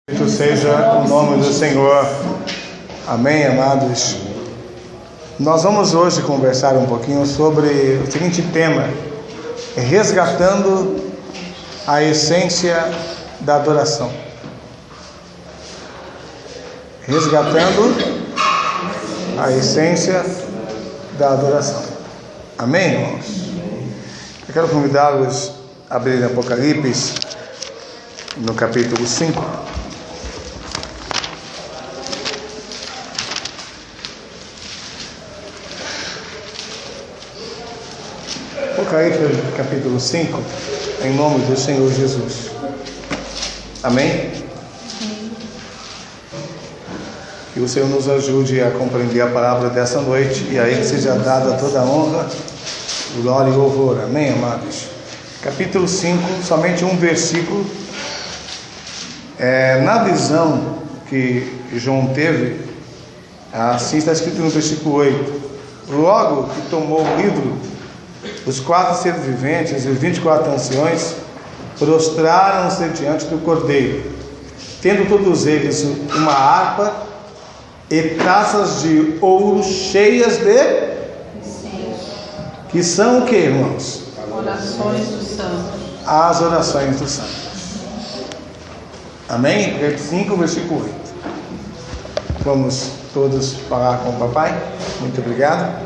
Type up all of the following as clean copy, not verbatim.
Bendito seja o nome do Senhor. Amém, amados. Nós vamos hoje conversar um pouquinho sobre o seguinte tema: resgatando a essência da adoração. Resgatando a essência da adoração. Amém, irmãos? Eu quero convidá-los a abrir Apocalipse, no capítulo 5. Apocalipse capítulo 5, em nome do Senhor Jesus. Amém? Que o Senhor nos ajude a compreender a palavra dessa noite, e a Ele seja dada toda a honra, glória e louvor. Amém, amados? Capítulo 5, somente um versículo. Na visão que João teve, assim está escrito no versículo 8: logo que tomou o livro, os 4 seres viventes e os 24 anciões prostraram-se diante do Cordeiro, tendo todos eles uma harpa e taças de ouro cheias de... que são o que, irmãos? Orações dos santos. As orações dos santos. Amém? Capítulo 5, versículo 8. Vamos todos falar com o papai. Muito obrigado.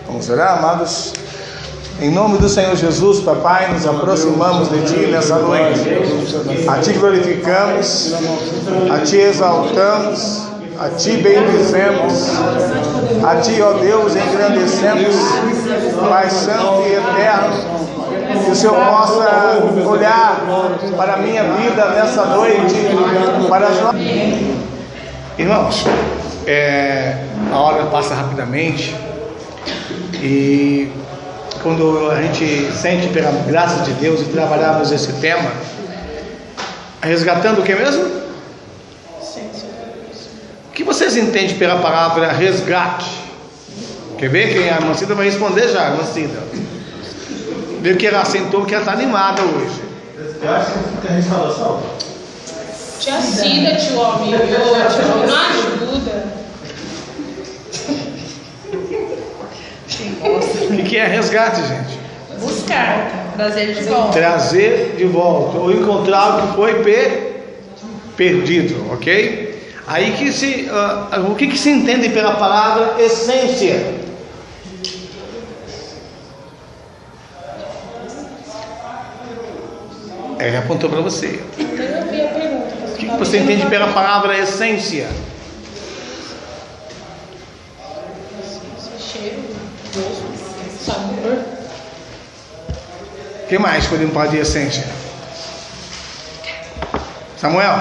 Vamos orar, amados. Em nome do Senhor Jesus, papai, nos aproximamos de Ti nessa noite. A Ti glorificamos, a Ti exaltamos, a Ti bendizemos, a Ti, ó Deus, engrandecemos. Pai santo e eterno, que o Senhor possa olhar para a minha vida nessa noite, para as nossas... Irmãos, a hora passa rapidamente, e quando a gente sente pela graça de Deus e trabalharmos esse tema, resgatando o que mesmo? O que vocês entendem pela palavra resgate? Quer ver? Quem é a Mancida vai responder já, Mancida. Viu que ela sentou, que ela está animada hoje. Eu acho que tem restauração. Tia Cida, tio amigo, não ajuda. O que é resgate, gente? Buscar, trazer de volta. Trazer de volta, ou encontrar o que foi perdido, ok? Aí o que se entende pela palavra essência? Ele apontou para você. O que você entende pela palavra essência? Cheiro, gosto, sabor. O que mais podemos falar de essência? Samuel?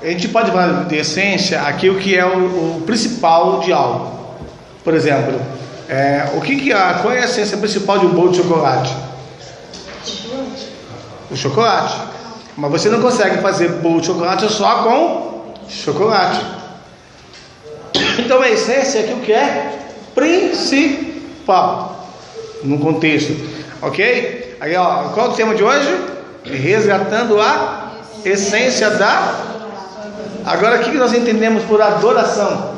A gente pode falar de essência aquilo que é o principal de algo. Por exemplo, qual é a essência principal de um bolo de chocolate? O chocolate. Mas você não consegue fazer bolo de chocolate só com chocolate. Então a essência é aquilo que é principal no contexto, ok? Aí, qual é o tema de hoje? Resgatando a essência da... Agora, o que nós entendemos por adoração?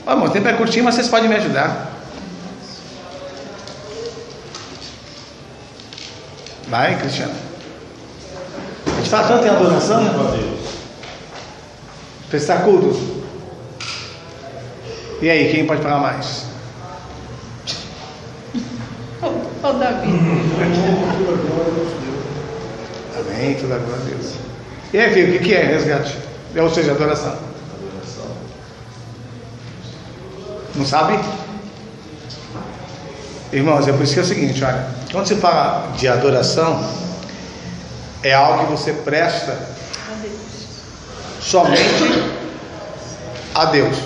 O tempo é curtinho, mas vocês podem me ajudar. Vai, Cristiano. A gente fala tanto em adoração, né? Prestar culto. E aí, quem pode falar mais? Ô Davi. Amém, toda glória a Deus. E aqui, o que é resgate? Ou seja, adoração. Não sabe? Irmãos, é por isso que é o seguinte, olha, quando se fala de adoração, é algo que você presta somente a Deus.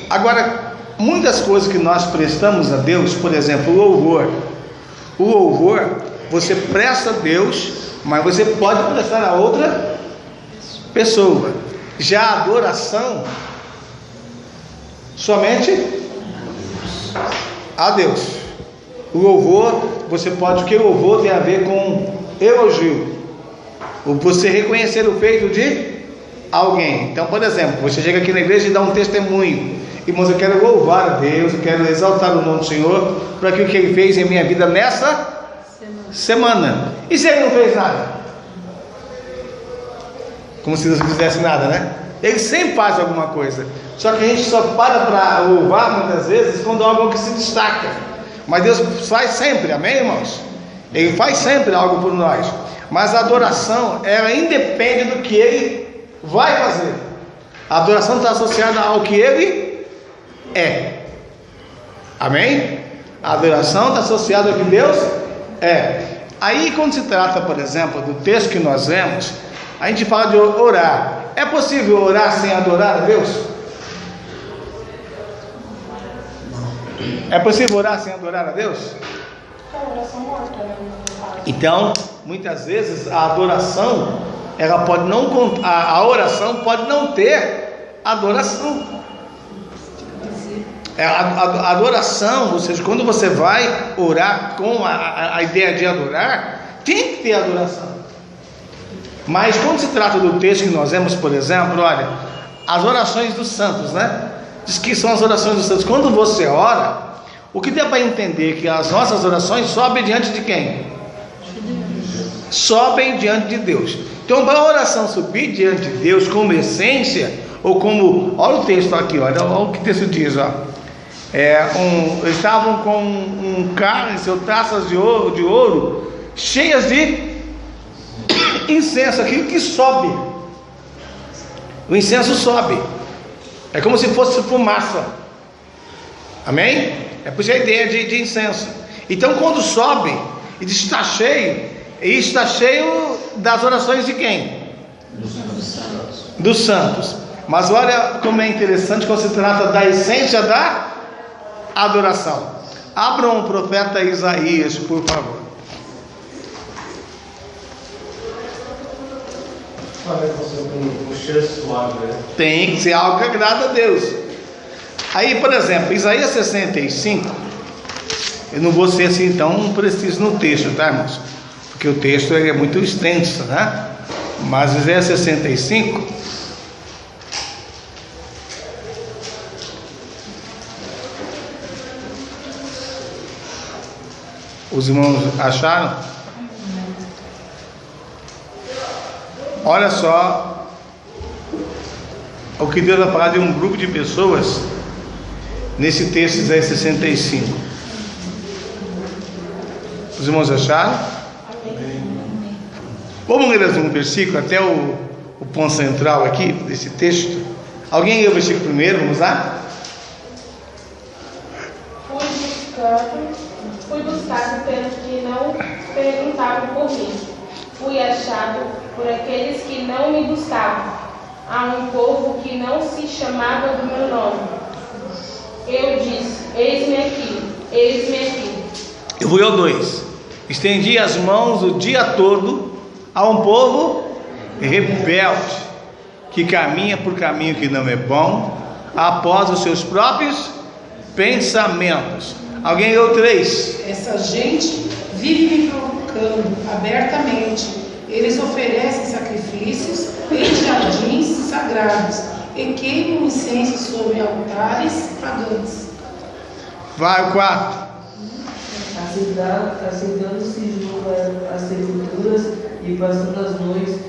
Agora, muitas coisas que nós prestamos a Deus, por exemplo, o louvor você presta a Deus, mas você pode prestar a outra pessoa. Já a adoração, somente a Deus. O louvor, você pode, porque o louvor tem a ver com elogio. Você reconhecer o feito de alguém. Então, por exemplo, você chega aqui na igreja e dá um testemunho. Irmãos, eu quero louvar a Deus, eu quero exaltar o nome do Senhor por aquilo que Ele fez em minha vida nessa semana. E se Ele não fez nada? Como se Deus não fizesse nada, né? Ele sempre faz alguma coisa. Só que a gente só para louvar muitas vezes quando há algo que se destaca. Mas Deus faz sempre, amém, irmãos? Ele faz sempre algo por nós. Mas a adoração, ela independe do que Ele vai fazer. A adoração está associada ao que Ele é. Amém? A adoração está associada ao que Deus é. Aí quando se trata, por exemplo, do texto que nós lemos, a gente fala de orar. É possível orar sem adorar a Deus? É possível orar sem adorar a Deus? Então, muitas vezes a adoração, ela pode não, a oração pode não ter adoração. A adoração, ou seja, quando você vai orar com a ideia de adorar, tem que ter adoração. Mas quando se trata do texto que nós vemos, por exemplo, olha, as orações dos santos, né? Diz que são as orações dos santos. Quando você ora, o que dá para entender que as nossas orações sobem diante de quem? Sobem diante de Deus. Então, para a oração subir diante de Deus como essência, ou como, olha o texto aqui, olha o que o texto diz, ó. Eles estavam com um cálice ou taças de ouro cheias de incenso, aquilo que sobe. O incenso sobe, é como se fosse fumaça, amém? É por isso a ideia de incenso. Então quando sobe e está cheio, e está cheio das orações de quem? Dos santos. Mas olha como é interessante quando se trata da essência da adoração. Abram o profeta Isaías, por favor. Tem que ser algo que agrada a Deus. Aí, por exemplo, Isaías 65. Eu não vou ser assim tão preciso no texto, tá, irmãos? Porque o texto é muito extenso, né? Mas Isaías 65. Os irmãos acharam? Olha só o que Deus vai falar de um grupo de pessoas nesse texto de Isaías 65. Os irmãos acharam? Vamos ler um versículo até o ponto central aqui desse texto. Alguém lê o versículo primeiro? Vamos lá? Fui buscado pelos que não perguntavam por mim. Fui achado por aqueles que não me buscavam. Há um povo que não se chamava do meu nome. Eu disse: eis-me aqui, eis-me aqui. Eu vou ao 2. Estendi as mãos o dia todo a um povo rebelde, que caminha por caminho que não é bom, após os seus próprios pensamentos. Alguém leu 3? Essa gente vive me provocando abertamente. Eles oferecem sacrifícios em jardins sagrados e queimam incenso sobre altares pagãos. Vai o 4. Assentando-se junto às sepulturas e passando as noites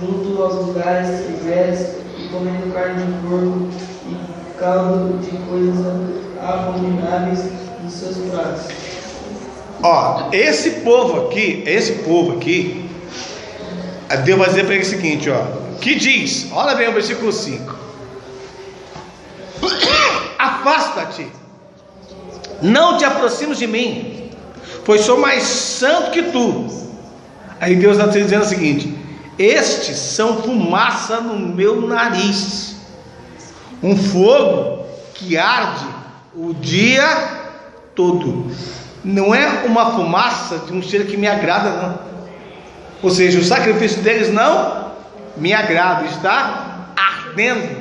junto aos lugares severos e comendo carne de porco e caldo de coisas abomináveis nos seus pratos. Ó, esse povo aqui, Deus vai dizer para ele o seguinte, ó, que diz, olha bem o versículo 5: afasta-te, não te aproximes de mim, pois sou mais santo que tu. Aí Deus está dizendo o seguinte: estes são fumaça no meu nariz, um fogo que arde o dia todo. Não é uma fumaça de um cheiro que me agrada, não. Ou seja, o sacrifício deles não me agrada, está ardendo,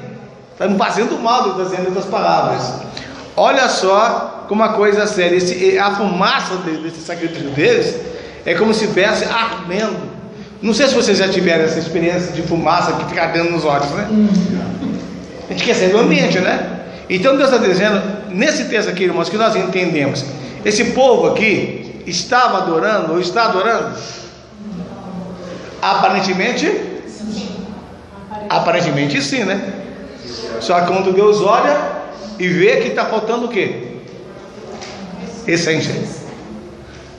está me fazendo mal, está dizendo outras palavras. Olha só como uma coisa séria. A fumaça desse sacrifício deles é como se estivesse ardendo. Não sei se vocês já tiveram essa experiência de fumaça que fica ardendo nos olhos, né? A gente quer sair do ambiente, né? Então Deus está dizendo, nesse texto aqui, irmãos, que nós entendemos, esse povo aqui estava adorando ou está adorando? Aparentemente sim, né? Só que quando Deus olha e vê que está faltando o quê? Essência.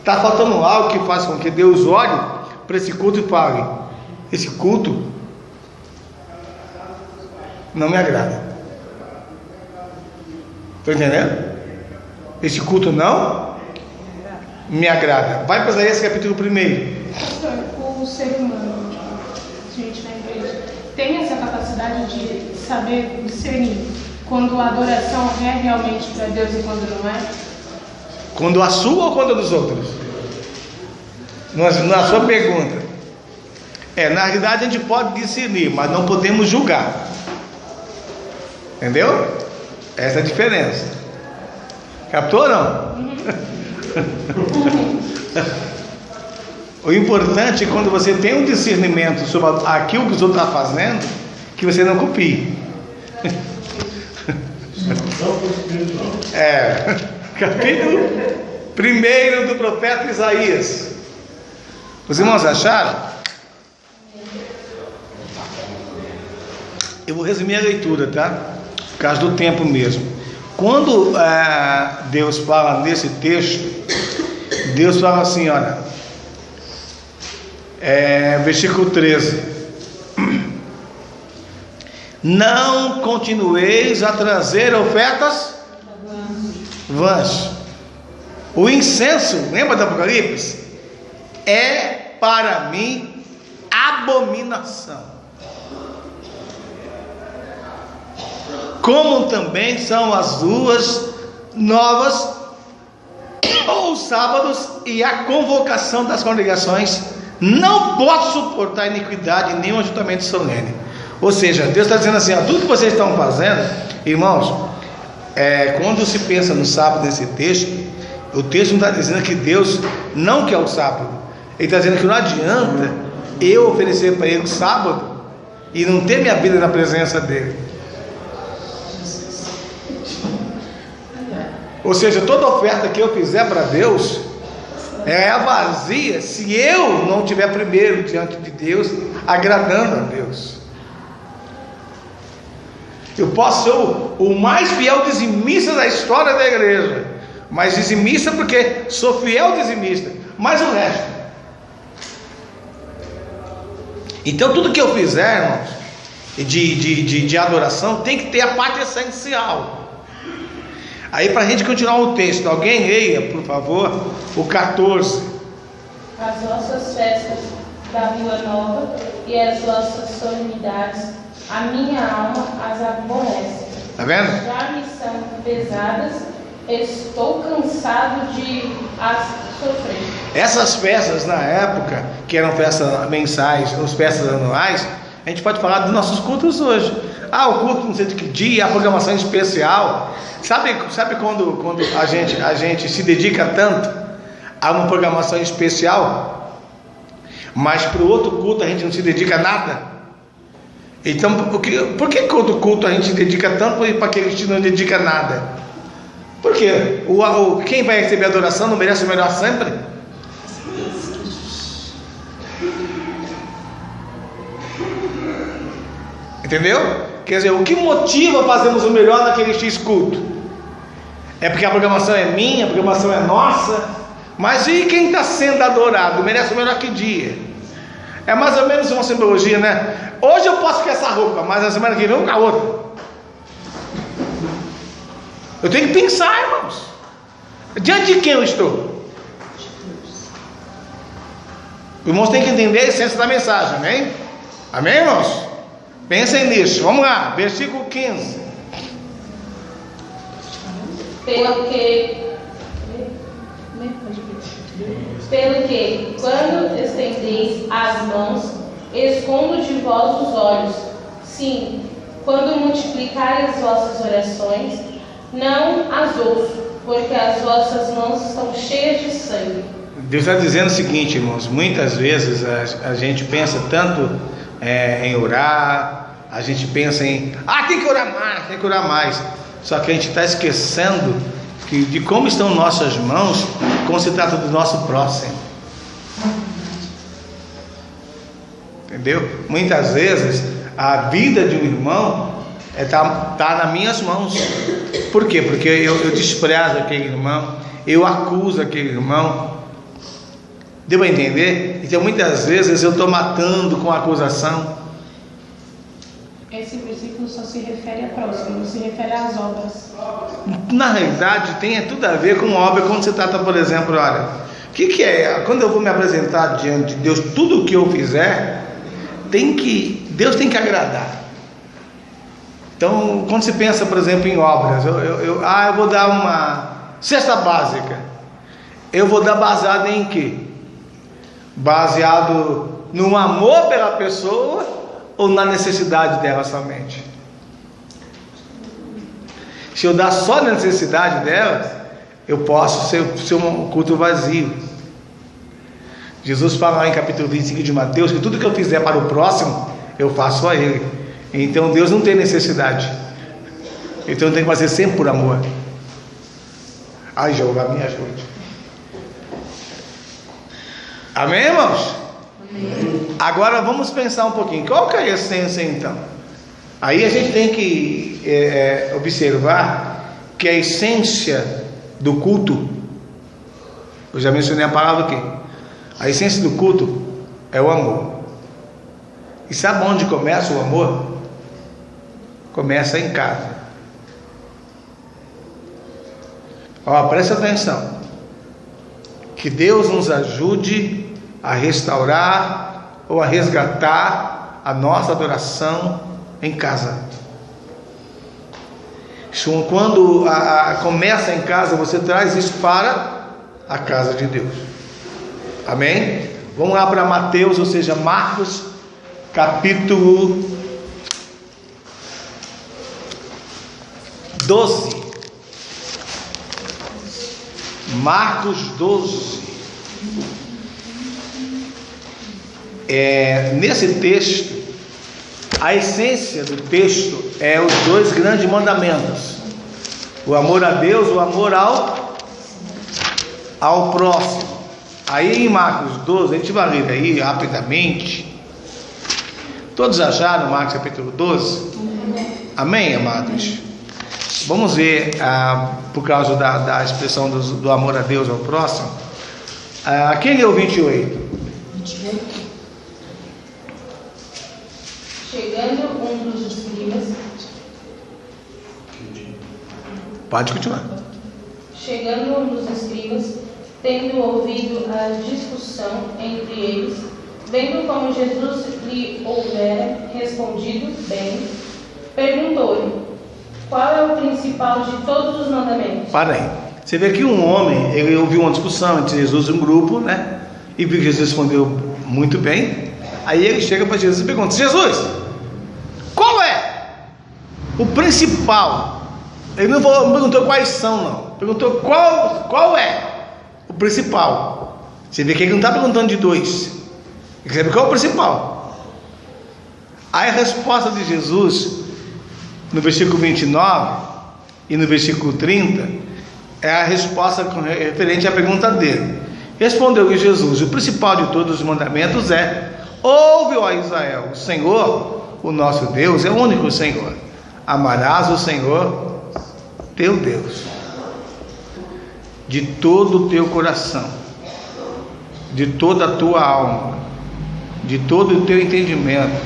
Está faltando algo que faz com que Deus olhe para esse culto e fale: esse culto não me agrada. Estou entendendo? Esse culto não me agrada. Vai para Isaías capítulo 1. O ser humano, gente na igreja, tem essa capacidade de saber discernir quando a adoração é realmente para Deus e quando não é? Quando a sua ou quando a dos outros? Na sua pergunta. Na realidade a gente pode discernir, mas não podemos julgar. Entendeu? Essa é a diferença. Captou ou não? O importante é quando você tem um discernimento sobre aquilo que os outros estão fazendo, que você não copie. Capítulo 1 do profeta Isaías. Os irmãos acharam? Eu vou resumir a leitura, tá? Por causa do tempo mesmo. Quando Deus fala nesse texto, Deus fala assim, olha, versículo 13: não continueis a trazer ofertas vãs. O incenso, lembra do Apocalipse? É para mim abominação, como também são as luas novas, ou os sábados, e a convocação das congregações. Não posso suportar iniquidade nem um ajuntamento solene. Ou seja, Deus está dizendo assim, tudo que vocês estão fazendo, irmãos, quando se pensa no sábado nesse texto, o texto não está dizendo que Deus não quer o sábado. Ele está dizendo que não adianta eu oferecer para Ele o sábado e não ter minha vida na presença dEle. Ou seja, toda oferta que eu fizer para Deus é vazia se eu não estiver primeiro diante de Deus, agradando a Deus. Eu posso ser o mais fiel dizimista da história da igreja, mas dizimista porque sou fiel dizimista, mas o resto. Então tudo que eu fizer, irmãos, de adoração, tem que ter a parte essencial. Aí, para a gente continuar o texto, alguém leia, por favor, o 14. As vossas festas da Vila Nova e as vossas solenidades, a minha alma as aborrece. Está vendo? Já me são pesadas, estou cansado de as sofrer. Essas festas na época, que eram festas mensais, ou festas anuais, a gente pode falar dos nossos cultos hoje. O culto não sei de que dia, a programação especial. Sabe quando a gente se dedica tanto a uma programação especial, mas para o outro culto a gente não se dedica a nada? Então, por que outro culto a gente dedica tanto e para aquele a gente não dedica nada? Porque quem vai receber adoração não merece o melhor sempre? Entendeu? Quer dizer, o que motiva fazermos o melhor naquele X culto? É porque a programação é minha, a programação é nossa. Mas e quem está sendo adorado? Merece o melhor que dia? É mais ou menos uma simbologia, né? Hoje eu posso ficar essa roupa, mas na semana que vem eu vou com a outra. Eu tenho que pensar, irmãos. Diante de quem eu estou? Os irmãos têm que entender a essência da mensagem, amém? Amém, irmãos? Pensem nisso, vamos lá, versículo 15. Pelo que, quando estendeis as mãos, escondo de vós os olhos. Sim, quando multiplicarem as vossas orações, não as ouço. porque as vossas mãos estão cheias de sangue. Deus está dizendo o seguinte, irmãos, muitas vezes a gente pensa tanto em orar, a gente pensa em, tem que orar mais, só que a gente está esquecendo de como estão nossas mãos quando se trata do nosso próximo. Entendeu? Muitas vezes a vida de um irmão está nas minhas mãos. Por quê? Porque eu desprezo aquele irmão, eu acuso aquele irmão. Deu para entender? Então muitas vezes eu estou matando com acusação. Esse versículo só se refere a próximo, não se refere às obras. Na realidade tem tudo a ver com obra. Quando se trata, por exemplo, olha, o que é? Quando eu vou me apresentar diante de Deus, tudo o que eu fizer Deus tem que agradar. Então, quando se pensa, por exemplo, em obras, eu vou dar uma cesta básica. Eu vou dar baseado em quê? Baseado no amor pela pessoa ou na necessidade dela somente? Se eu dar só na necessidade dela, eu posso ser um culto vazio. Jesus fala lá em capítulo 25 de Mateus que tudo que eu fizer para o próximo, eu faço a ele. Então Deus não tem necessidade. Então tem que fazer sempre por amor. Ai, Jeová, me ajude. Amém, irmãos? Amém. Agora vamos pensar um pouquinho. Qual que é a essência então? Aí a gente tem que observar que a essência do culto, eu já mencionei a palavra aqui, a essência do culto é o amor. E sabe onde começa o amor? Começa em casa. Presta atenção. Que Deus nos ajude a restaurar ou a resgatar a nossa adoração em casa. Quando começa em casa, você traz isso para a casa de Deus. Amém? Vamos lá para Mateus, ou seja, Marcos, capítulo 12. Marcos 12. Nesse texto, a essência do texto é os dois grandes mandamentos: o amor a Deus, o amor ao próximo. Aí em Marcos 12, a gente vai ler aí rapidamente. Todos acharam Marcos capítulo 12? Amém, amados? Vamos ver, por causa da expressão do amor a Deus ao próximo. Quem leu 28? Chegando um dos escribas. Pode continuar. Chegando um dos escribas, tendo ouvido a discussão entre eles, vendo como Jesus lhe houvera respondido bem, perguntou-lhe: qual é o principal de todos os mandamentos? Para aí. Você vê que um homem, ele ouviu uma discussão entre Jesus e um grupo, né? E viu que Jesus respondeu muito bem. Aí ele chega para Jesus e pergunta: Jesus, qual é o principal? Ele não perguntou quais são, não. Perguntou qual é o principal. Você vê que ele não está perguntando de dois. Ele quer saber qual é o principal. Aí a resposta de Jesus, no versículo 29 e no versículo 30, é a resposta referente à pergunta dele. Respondeu-lhe Jesus: o principal de todos os mandamentos é: ouve, ó Israel, o Senhor, o nosso Deus, é o único Senhor. Amarás o Senhor teu Deus de todo o teu coração, de toda a tua alma, de todo o teu entendimento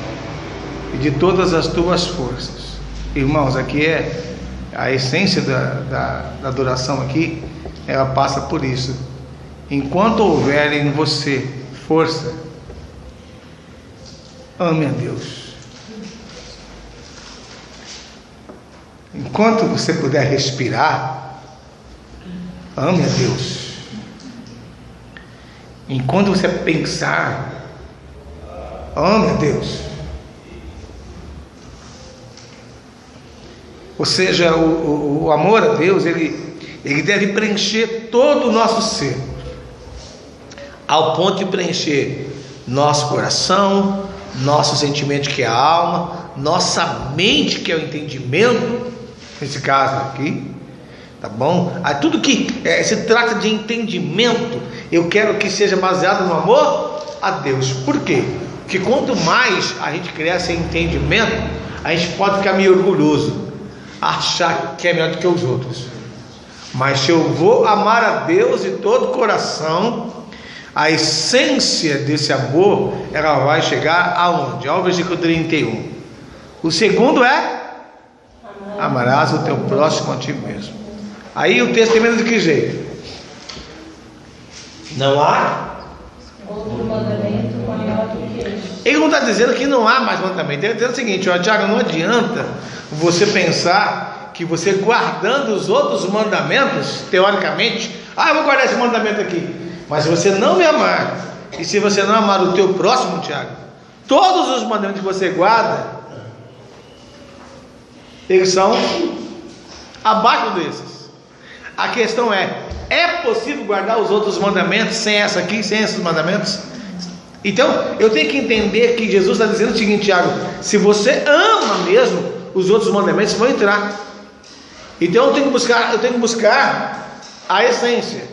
e de todas as tuas forças. Irmãos, aqui é a essência da adoração aqui, ela passa por isso. Enquanto houver em você força, ame a Deus. Enquanto você puder respirar, ame a Deus. Enquanto você pensar, ame a Deus. Ou seja, o amor a Deus, ele ele deve preencher todo o nosso ser, ao ponto de preencher nosso coração, nosso sentimento, que é a alma, nossa mente, que é o entendimento, nesse caso aqui, tá bom? Aí tudo que se trata de entendimento, eu quero que seja baseado no amor a Deus. Por quê? Porque quanto mais a gente cresce em entendimento, a gente pode ficar meio orgulhoso, achar que é melhor do que os outros. Mas se eu vou amar a Deus de todo o coração, a essência desse amor, ela vai chegar aonde? Ao versículo 31. O segundo é: amarás o teu próximo a ti mesmo. Aí o texto termina de que jeito? Não há outro mandamento maior do que este. Ele não está dizendo que não há mais mandamento. Ele está dizendo o seguinte: ó, Tiago, não adianta você pensar que você guardando os outros mandamentos, teoricamente, eu vou guardar esse mandamento aqui, mas se você não me amar, e se você não amar o teu próximo, Tiago, todos os mandamentos que você guarda, eles são abaixo desses. A questão é possível guardar os outros mandamentos sem essa aqui, sem esses mandamentos? Então, eu tenho que entender que Jesus está dizendo o seguinte, Tiago: se você ama mesmo, os outros mandamentos vão entrar. Então eu tenho que buscar a essência.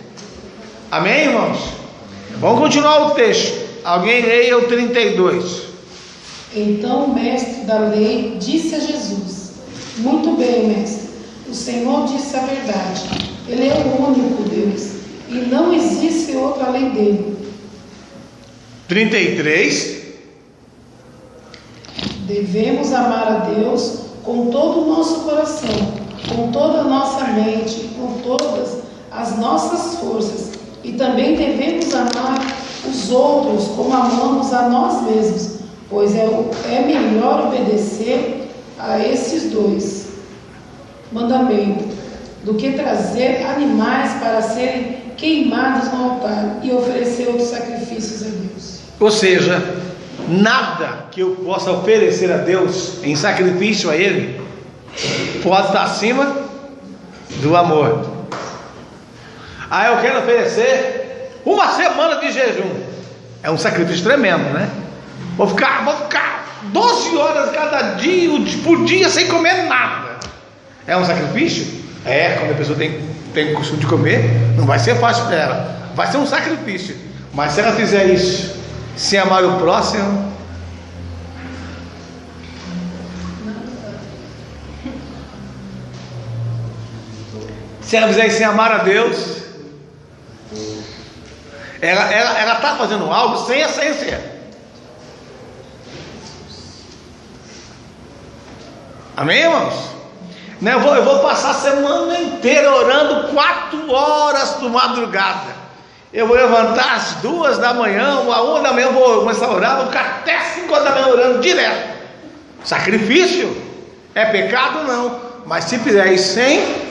Amém, irmãos? Vamos continuar o texto. Alguém leia o 32. Então o mestre da lei disse a Jesus: muito bem, mestre, o Senhor disse a verdade. Ele é o único Deus e não existe outro além dele. 33. Devemos amar a Deus com todo o nosso coração, com toda a nossa mente, com todas as nossas forças, e também devemos amar os outros como amamos a nós mesmos, pois é melhor obedecer a esses dois mandamentos do que trazer animais para serem queimados no altar e oferecer outros sacrifícios a Deus. Ou seja, nada que eu possa oferecer a Deus em sacrifício a Ele pode estar acima do amor. Eu quero oferecer uma semana de jejum. É um sacrifício tremendo, né? Vou ficar 12 horas cada dia, por dia, sem comer nada. É um sacrifício? Quando a pessoa tem o costume de comer, não vai ser fácil para ela. Vai ser um sacrifício. Mas se ela fizer isso sem amar o próximo, se ela fizer isso sem amar a Deus, ela está fazendo algo sem essência. Amém, irmãos? Eu vou passar a semana inteira orando 4 horas de madrugada. Eu vou levantar às 2 da manhã, ou à 1 da manhã, eu vou começar a orar, vou ficar até 5 horas da manhã orando direto. Sacrifício? É pecado? Não. Mas se fizer isso sem,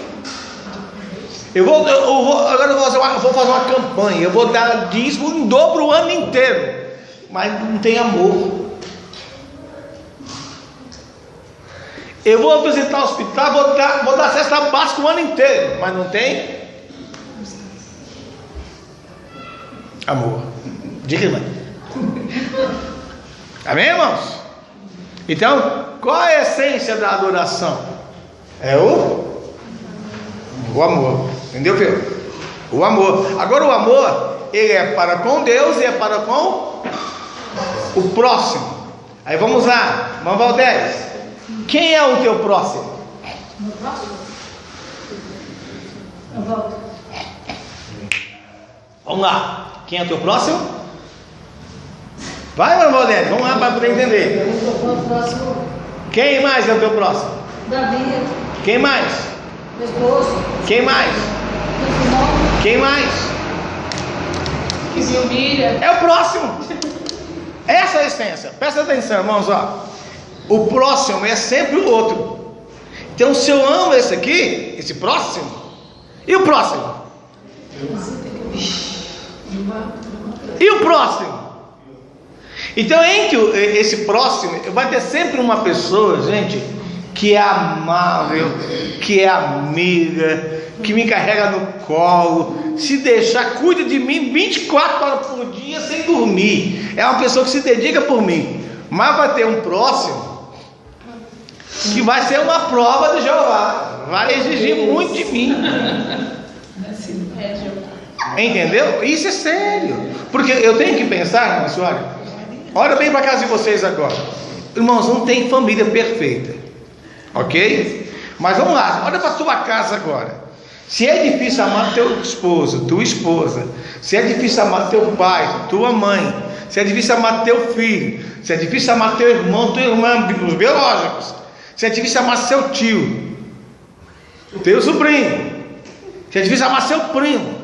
agora eu vou fazer uma campanha. Eu vou dar dízimo em dobro o ano inteiro, mas não tem amor. Eu vou visitar o hospital, vou dar cesta básica o ano inteiro, mas não tem amor. Diga, irmão. Amém, irmãos? Então, qual é a essência da adoração? É o amor. Entendeu, filho? O amor. Agora, o amor, ele é para com Deus e é para com o próximo. Aí vamos lá, irmão Valdez. Quem é o teu próximo? Meu próximo? Eu volto. Vamos lá. Quem é o teu próximo? Vai, irmão Valdez, vamos lá para poder entender. O próximo, Quem mais é o teu próximo? Davi, Quem mais? meu esposo, Quem mais? meu irmão, Quem mais? Que me humilha. É o próximo. Essa é a essência. Presta atenção, irmãos, ó. O próximo é sempre o outro. Então, se eu amo esse aqui, esse próximo, e o próximo? E o próximo? Então, entre esse próximo, vai ter sempre uma pessoa, gente, que é amável, que é amiga, que me carrega no colo, se deixar, cuida de mim 24 horas por dia sem dormir. É uma pessoa que se dedica por mim. Mas vai ter um próximo que vai ser uma prova de Jeová, vai exigir muito de mim. Entendeu? Isso é sério. Porque eu tenho que pensar, irmãos, olha bem para casa de vocês agora. Irmãos, não tem família perfeita, ok? Mas vamos lá, olha para a tua casa agora. Se é difícil amar teu esposo, tua esposa, se é difícil amar teu pai, tua mãe, se é difícil amar teu filho, se é difícil amar teu irmão, tua irmã, os biológicos, se é difícil amar seu tio, teu sobrinho, se é difícil amar seu primo,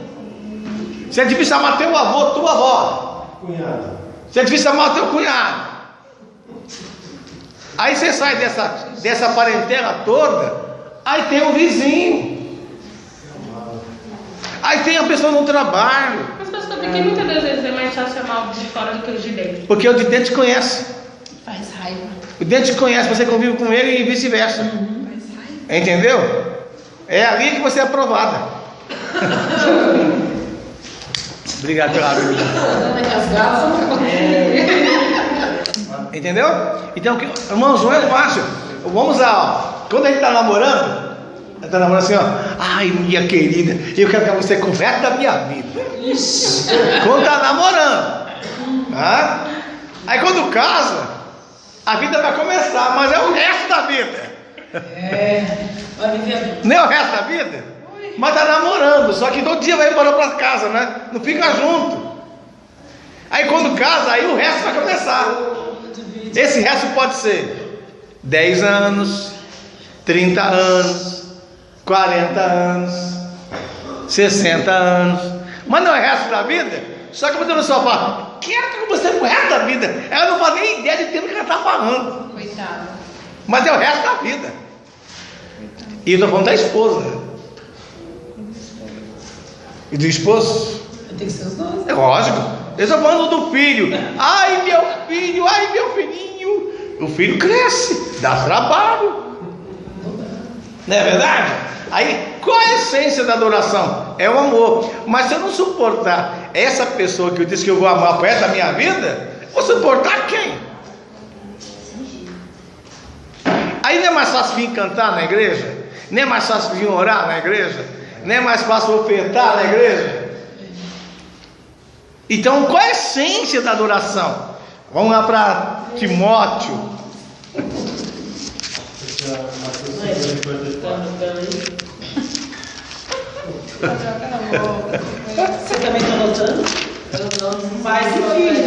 se é difícil amar teu avô, tua avó, Cunhado. se é difícil amar teu cunhado, aí você sai dessa parentela toda, aí tem um vizinho, aí tem a pessoa no trabalho. Mas pastor, por que muitas das vezes é mais fácil amar o de fora do que o de dentro? Porque o de dentro te conhece. Faz raiva. O de dentro te conhece, você convive com ele e vice-versa. Entendeu? É ali que você é aprovada. Obrigado pela ajuda. Entendeu? Então, irmãos, não é fácil. Vamos lá, ó. Quando a gente está namorando, assim, ó. Ai, minha querida, eu quero que você converse da minha vida. Quando está namorando, tá? Aí quando casa, a vida vai começar, mas é o resto da vida. Vai viver. Não é o resto da vida? Mas está namorando, só que todo dia vai embora para casa, né? Não fica junto. Aí quando casa, aí o resto vai começar. Esse resto pode ser 10 anos, 30 anos, 40 anos, 60 anos, mas não é o resto da vida. Só que a pessoa fala, quero que você pro resto da vida. Ela não faz nem ideia de tempo que ela está falando. Coitado. Mas é o resto da vida. E eu estou falando da esposa. E do esposo? Tem que ser os dois. É lógico. Eu estou falando do filho. Ai meu filho, ai meu filhinho. O filho cresce, dá trabalho. Não é verdade? Aí, qual é a essência da adoração? É o amor. Mas se eu não suportar essa pessoa que eu disse que eu vou amar por essa minha vida, vou suportar quem? Aí não é mais fácil vir cantar na igreja? Não é mais fácil vir orar na igreja? Não é mais fácil ofertar na igreja? Então, qual é a essência da adoração? Vamos lá para Timóteo. Você também está notando? Mais que filho,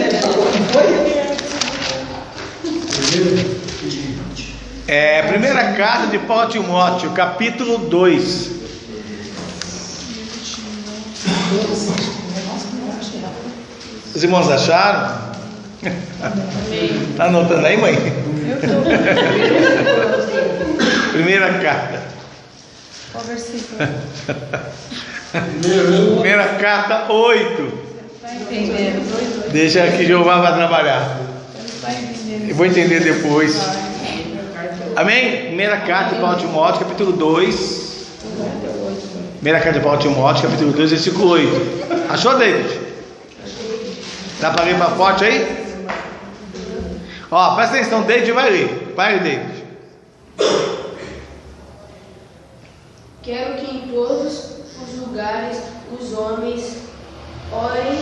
né? Primeira carta de Paulo a Timóteo, capítulo 2. Os irmãos acharam? Está anotando aí, mãe? Primeira carta. Qual versículo? Primeira carta 8. Vai entender. Deixa que Jeová vai trabalhar. Vai entender. Eu vou entender depois. Amém? Primeira carta de Paulo a Timóteo, capítulo 2. Primeira carta de Paulo a Timóteo, capítulo 2, versículo 8. Achou, David? Dá para ler para forte aí? Ó, presta atenção, David vai ler. Vai, David. Quero que em todos os lugares os homens orem,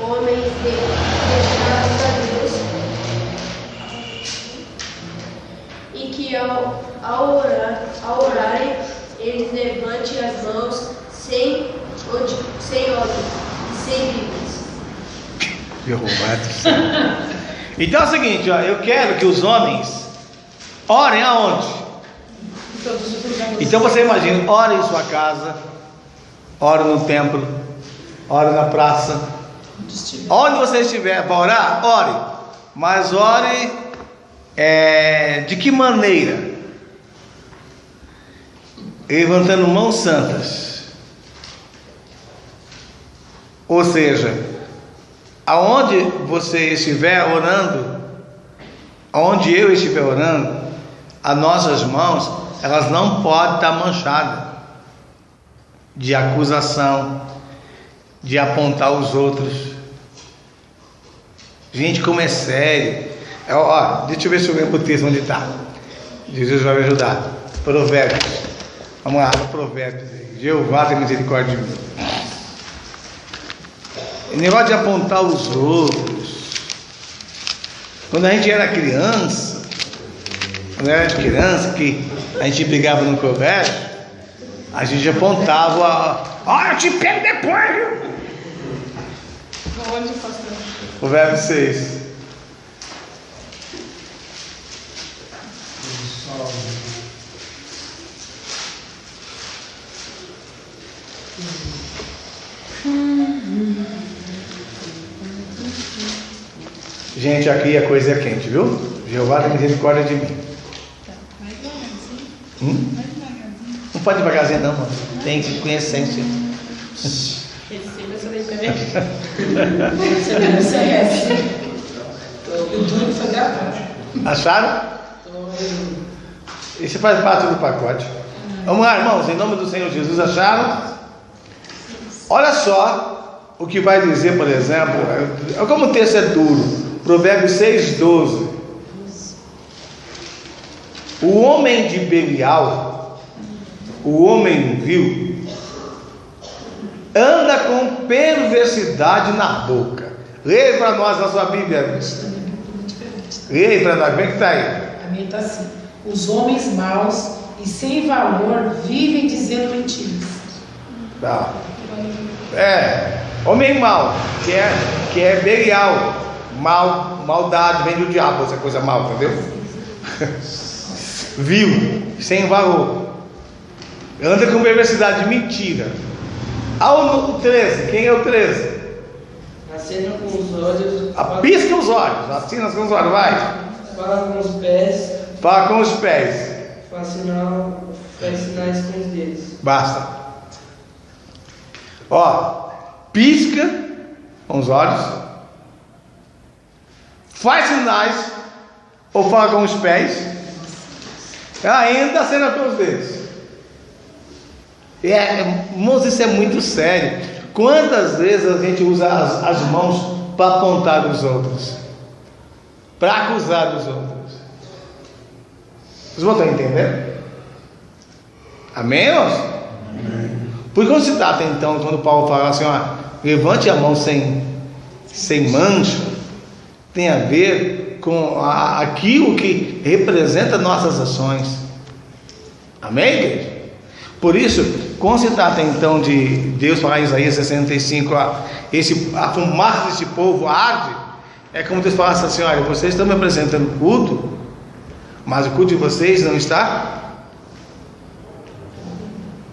homens dedicados a Deus, e que ao orarem eles levantem as mãos sem ódio e sem vívidas. Então é o seguinte, ó, eu quero que os homens orem aonde? Então você imagina, ore em sua casa, ore no templo, ore na praça, onde você estiver para orar, ore, mas ore de que maneira? Levantando mãos santas, ou seja, aonde você estiver orando, aonde eu estiver orando, as nossas mãos, elas não podem estar manchadas. de acusação, de apontar os outros. Gente, como é sério. Deixa eu ver se eu lembro o texto onde está. Jesus vai me ajudar. Provérbios. Vamos lá, Provérbios. Jeová tem misericórdia de mim. O negócio de apontar os outros. Quando a gente era criança, que a gente pegava no colégio, a gente apontava, eu te pego depois, viu? Onde, pastor? Provérbio 6. Gente, aqui a coisa é quente, viu? Jeová tem misericórdia de mim. Não pode devagarzinho não, mano. Tem que conhecer. Receba essa daí também. O duro foi gravado. Acharam? Isso faz parte do pacote. Vamos lá, irmãos, em nome do Senhor Jesus, acharam? Olha só o que vai dizer, por exemplo, como o texto é duro. Provérbios 6:12. O homem de Belial, o homem vil, anda com perversidade na boca. Leia para nós a sua Bíblia. Leia para nós, como é que está aí? A minha está assim: os homens maus e sem valor vivem dizendo mentiras. Tá. Homem mau, que é Belial. Maldade vem do diabo, essa coisa mal, entendeu? Vil, sem valor, anda com perversidade, mentira. Ao 13, quem é o 13? Acena com os olhos. Pisca os olhos, assina com os olhos, vai. Fala com os pés. Fala com os pés. Faz sinais com os dedos. Basta. Pisca com os olhos. Faz sinais ou fala com os pés, ainda acena com os dedos. Irmãos, isso é muito sério. Quantas vezes a gente usa as mãos para apontar os outros, para acusar os outros? Vocês vão estar entendendo? Amém, irmãos? Porque quando se trata então, quando Paulo fala assim, levante a mão sem mancha, tem a ver com aquilo que representa nossas ações. Amém, igreja? Por isso, quando se trata então de Deus falar em Isaías 65, a fumaça desse povo arde, é como Deus falasse assim: olha, vocês estão me apresentando culto, mas o culto de vocês não está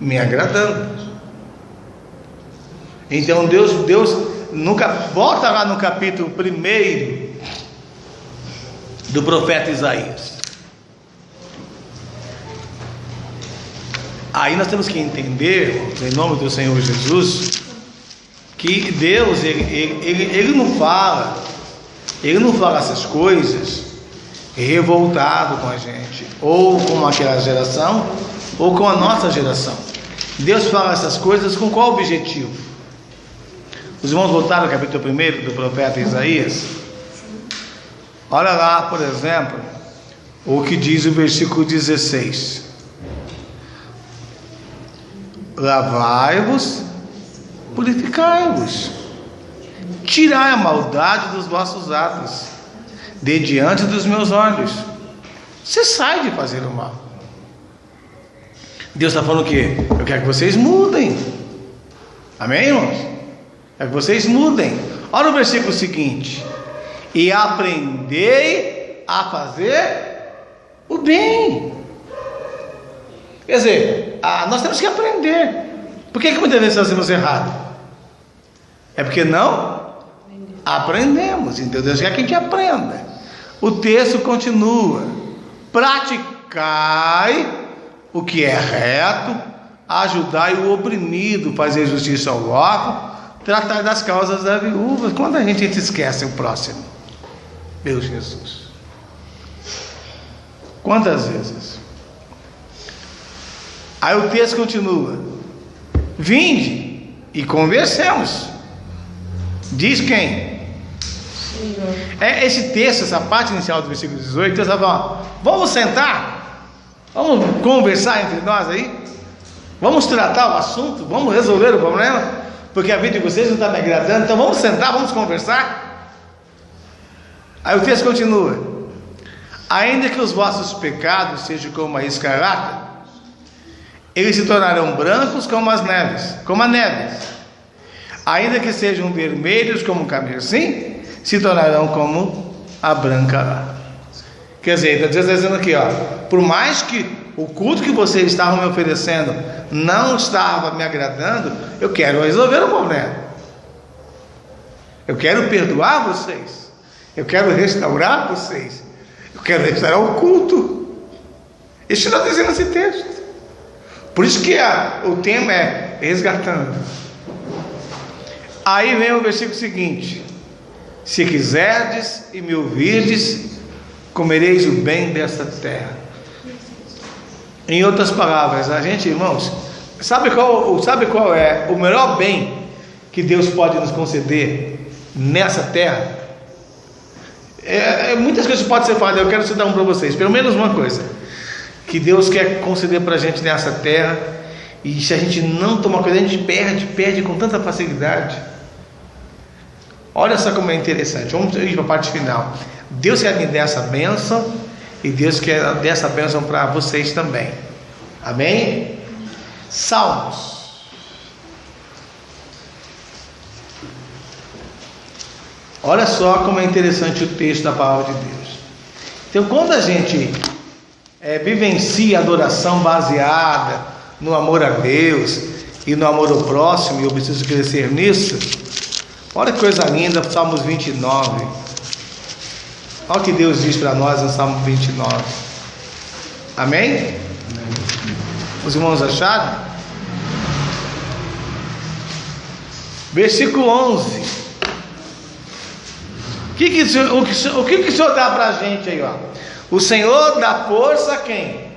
me agradando. Então Deus nunca volta lá no capítulo 1 do profeta Isaías. Aí nós temos que entender, em nome do Senhor Jesus, que Deus ele não fala essas coisas revoltado com a gente, ou com aquela geração, ou com a nossa geração. Deus fala essas coisas com qual objetivo? Os irmãos voltaram ao capítulo 1 do profeta Isaías. Olha lá, por exemplo, o que diz o versículo 16: lavai-vos, purificai-vos, tirai a maldade dos vossos atos de diante dos meus olhos. Você sai de fazer o mal. Deus está falando o quê? Eu quero que vocês mudem. Amém, irmãos? É que vocês mudem. Olha o versículo seguinte: e aprendei a fazer o bem. Quer dizer, nós temos que aprender. Por que muitas vezes fazemos errado? É porque não aprendemos. Então Deus quer que a gente aprenda. O texto continua: praticai o que é reto, ajudai o oprimido, fazer justiça ao órfão, tratar das causas da viúva. Quando a gente esquece o próximo, meu Jesus, quantas vezes? Aí o texto continua: Vinde e conversemos. Diz quem? Esse texto, essa parte inicial do versículo 18, Deus fala: vamos sentar, vamos conversar entre nós aí, vamos tratar o assunto, vamos resolver o problema, porque a vida de vocês não está me agradando, então vamos sentar, vamos conversar. Aí o texto continua: ainda que os vossos pecados sejam como a escarlata, eles se tornarão brancos como as neves, como a neve. Ainda que sejam vermelhos como o carmesim, se tornarão como a branca lã. Quer dizer, Deus está dizendo aqui, ó, por mais que o culto que vocês estavam me oferecendo não estava me agradando, eu quero resolver o problema. Eu quero perdoar vocês. Eu quero restaurar vocês. Eu quero restaurar o culto. Isso está dizendo esse texto. Por isso que o tema é resgatando. Aí vem o versículo seguinte: se quiserdes e me ouvirdes, comereis o bem desta terra. Em outras palavras, a gente, irmãos, sabe qual é o melhor bem que Deus pode nos conceder nessa terra? Muitas coisas podem ser faladas, eu quero citar um para vocês, pelo menos uma coisa que Deus quer conceder para a gente nessa terra, e se a gente não tomar cuidado, a gente perde com tanta facilidade. Olha só como é interessante. Vamos ir para a parte final. Deus quer me dar essa bênção, e Deus quer dar essa bênção para vocês também. Amém? Salmos. Olha só como é interessante o texto da palavra de Deus. Então, quando a gente vivencia a adoração baseada no amor a Deus e no amor ao próximo, e eu preciso crescer nisso, olha que coisa linda, Salmos 29. Olha o que Deus diz para nós no Salmo 29. Amém? Os irmãos acharam? Versículo 11. O que o Senhor dá para a gente aí, ó? O Senhor dá força a quem?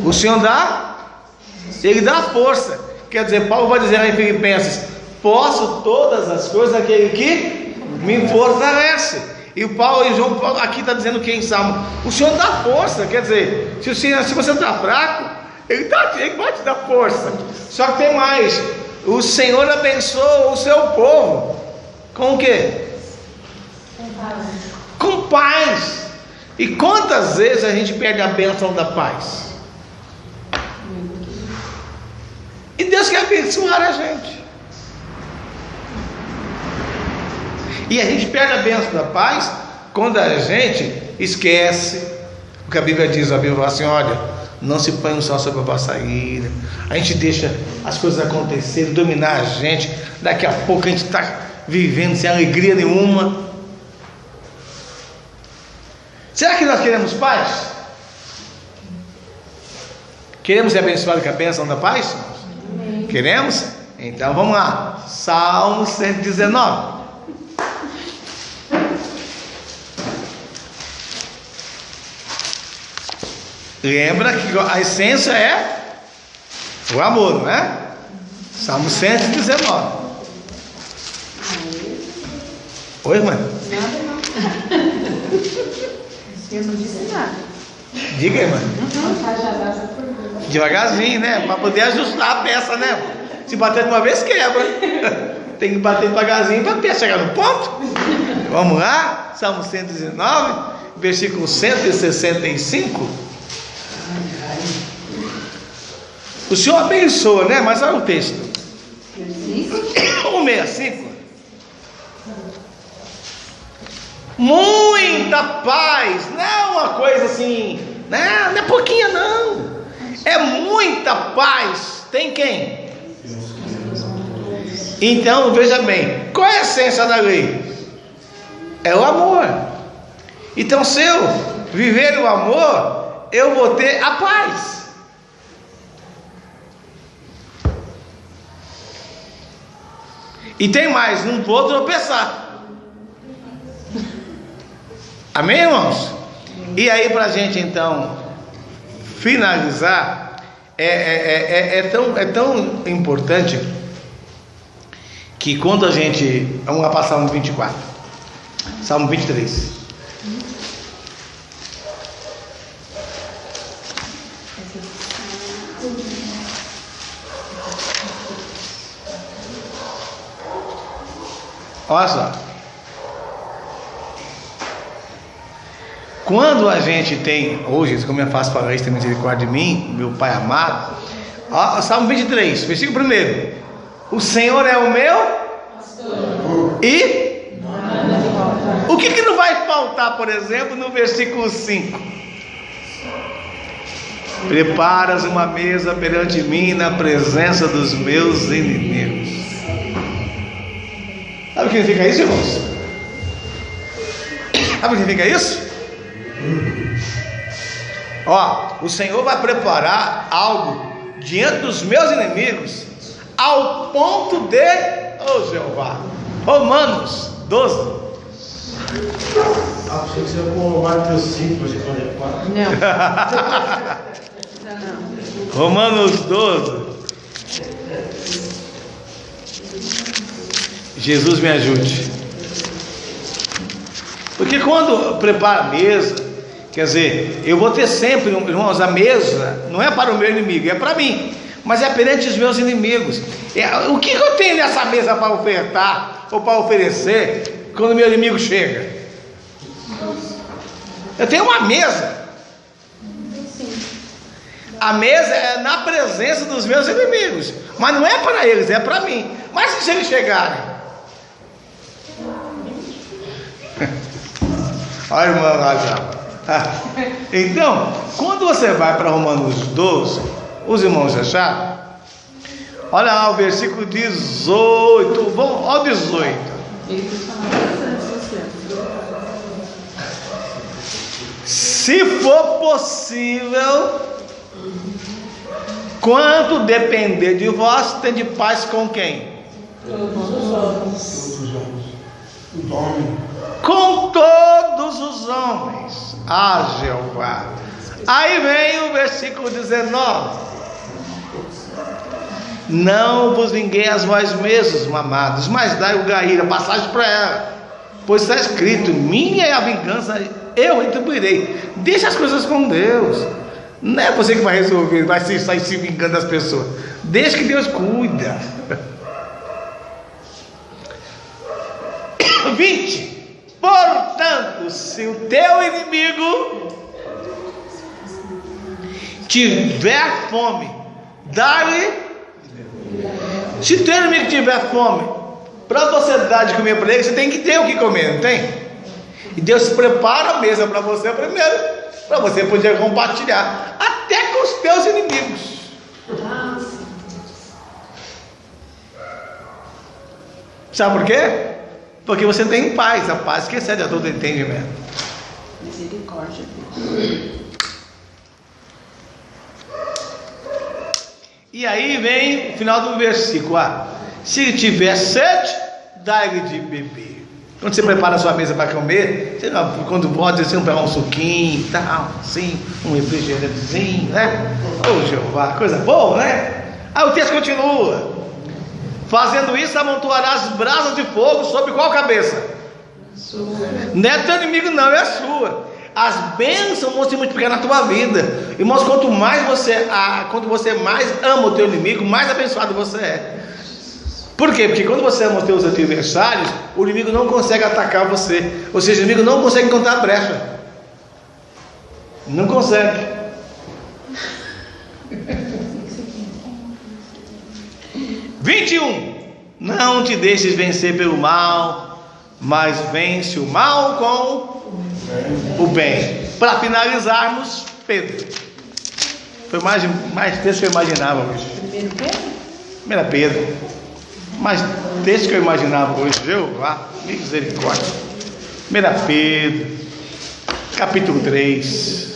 O Senhor dá? Ele dá força. Quer dizer, Paulo vai dizer lá em Filipenses: posso todas as coisas aquele que me fortalece. E o Paulo e João aqui está dizendo que em Salmo, o Senhor dá força. Quer dizer, se você está fraco, ele vai te dar força. Só que tem mais: o Senhor abençoa o seu povo com o quê? Com paz. E quantas vezes a gente perde a bênção da paz? E Deus quer abençoar a gente. E a gente perde a bênção da paz quando a gente esquece o que a Bíblia diz. A Bíblia fala assim: olha, não se põe um sol sobre a vossa ira. A gente deixa as coisas acontecerem, dominar a gente. Daqui a pouco a gente está vivendo sem alegria nenhuma. Será que nós queremos paz? Queremos ser abençoados com a bênção da paz? Amém. Queremos? Então vamos lá. Salmo 119. Lembra que a essência é o amor, não é? Salmo 119. Oi, irmã? Nada não. Eu não disse nada. Diga, irmã. Devagarzinho, né? Para poder ajustar a peça, né? Se bater de uma vez, quebra. Tem que bater devagarzinho para a peça chegar no ponto. Vamos lá? Salmo 119, versículo 165. O Senhor abençoa, né? Mas olha o texto. 165. Muita paz, não é uma coisa assim, né? Não é pouquinha, não. É muita paz. Tem quem? Então, veja bem, qual é a essência da lei? É o amor. Então, se eu viver o amor, eu vou ter a paz. E tem mais, não vou tropeçar. Amém, irmãos? E aí, para a gente então finalizar, é tão importante que quando a gente... Vamos lá para Salmo 24. Salmo 23. Olha só. Quando a gente tem, hoje, como é fácil falar isso, tem misericórdia de mim, meu Pai amado. Ó, Salmo 23, versículo 1. O Senhor é o meu pastor. E o que não vai faltar, por exemplo, no versículo 5? Preparas uma mesa perante mim na presença dos meus inimigos. Sabe o que significa isso, irmãos? Sabe o que significa isso? Ó, o Senhor vai preparar algo diante dos meus inimigos, ao ponto de, Jeová, Romanos 12. Achei que você ia pôr Mateus 5, Não. Romanos 12. Jesus me ajude. Porque quando prepara a mesa, quer dizer, eu vou ter sempre, irmãos, a mesa não é para o meu inimigo, é para mim, mas é perante os meus inimigos. O que eu tenho nessa mesa para ofertar ou para oferecer quando o meu inimigo chega? Eu tenho uma mesa. A mesa é na presença dos meus inimigos, mas não é para eles, é para mim. Mas se eles chegarem, olha, irmão, então, quando você vai para Romanos 12, os irmãos acharam? Olha lá o versículo 18. Vamos ao 18. Se for possível, quanto depender de vós, tende paz com quem? Com todos os homens. Jeová. Aí vem o versículo 19. Não vos vingueis vós mesmos, amados, mas dai o gaíra, passagem para ela, pois está escrito: minha é a vingança, eu retribuirei. Deixa as coisas com Deus. Não é você que vai resolver, vai sair se vingando das pessoas. Deixa que Deus cuida. 20. Portanto, se o teu inimigo tiver fome, dá-lhe. Se teu inimigo tiver fome, para você dar de comer para ele, você tem que ter o que comer, não tem? E Deus prepara a mesa para você primeiro, para você poder compartilhar até com os teus inimigos. Sabe por quê? Porque você tem paz, a paz que excede a todo entendimento. Misericórdia. E aí vem o final do versículo. Se tiver sede, dá-lhe de beber. Quando você prepara a sua mesa para comer, você não, quando pode, você não pegar um suquinho e tal, assim, um refrigerantezinho, né? Jeová, coisa boa, né? Aí o texto continua: fazendo isso, amontoarás brasas de fogo sobre qual cabeça? Sua. Não é teu inimigo, não, é a sua. As bênçãos vão se multiplicar na tua vida. Irmãos, quanto você mais ama o teu inimigo, mais abençoado você é. Por quê? Porque quando você ama os teus adversários, o inimigo não consegue atacar você. Ou seja, o inimigo não consegue encontrar brecha. Não consegue. Não te deixes vencer pelo mal, mas vence o mal com o bem. Para finalizarmos, Pedro. Foi mais texto que eu imaginava hoje. 1 Pedro. Mais texto que eu imaginava hoje. Jeová, misericórdia. 1 Pedro, capítulo 3.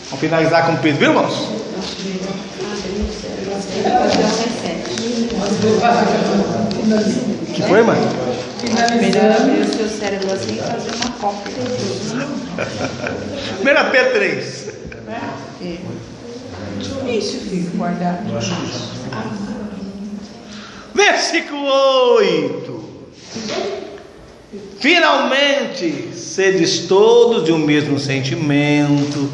Vamos finalizar com Pedro, viu, irmãos? Que foi, mano? Melhor abrir o seu cérebro assim e fazer uma cópia. 1 Pedro 3. Isso fica guardado. Eu acho que já. Versículo 8. Finalmente, sedes todos de um mesmo sentimento,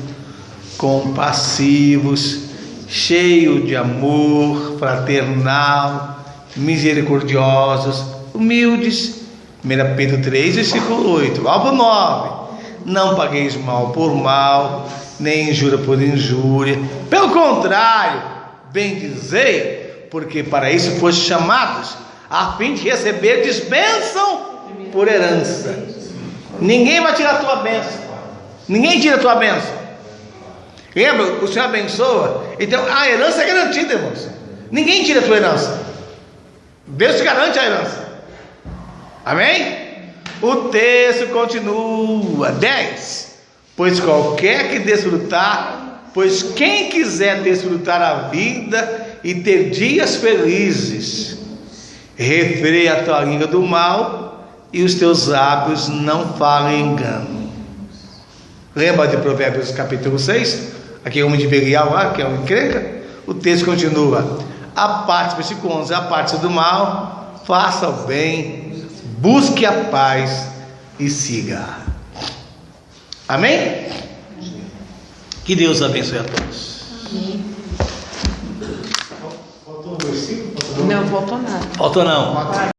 compassivos, cheio de amor fraternal, misericordiosos, humildes. 1 Pedro 3, versículo 8. Ao 9. Não pagueis mal por mal, nem injúria por injúria. Pelo contrário, bendizei, porque para isso fostes chamados, a fim de receberdes bênção por herança. Ninguém vai tirar a tua bênção. Ninguém tira a tua bênção. Lembra? O Senhor abençoa. Então a herança é garantida, irmãos. Ninguém tira a tua herança. Deus te garante a herança. Amém? O texto continua. 10. Pois qualquer que desfrutar, pois quem quiser desfrutar a vida e ter dias felizes, refreia a tua língua do mal e os teus lábios não falem engano. Lembra de Provérbios capítulo 6? Aqui é o homem de Belial lá, que é o encrenca. O texto continua. Aparte, versículo 11, aparte do mal, faça o bem, busque a paz e siga. Amém? Que Deus abençoe a todos. Faltou um versículo? Não faltou nada. Faltou não.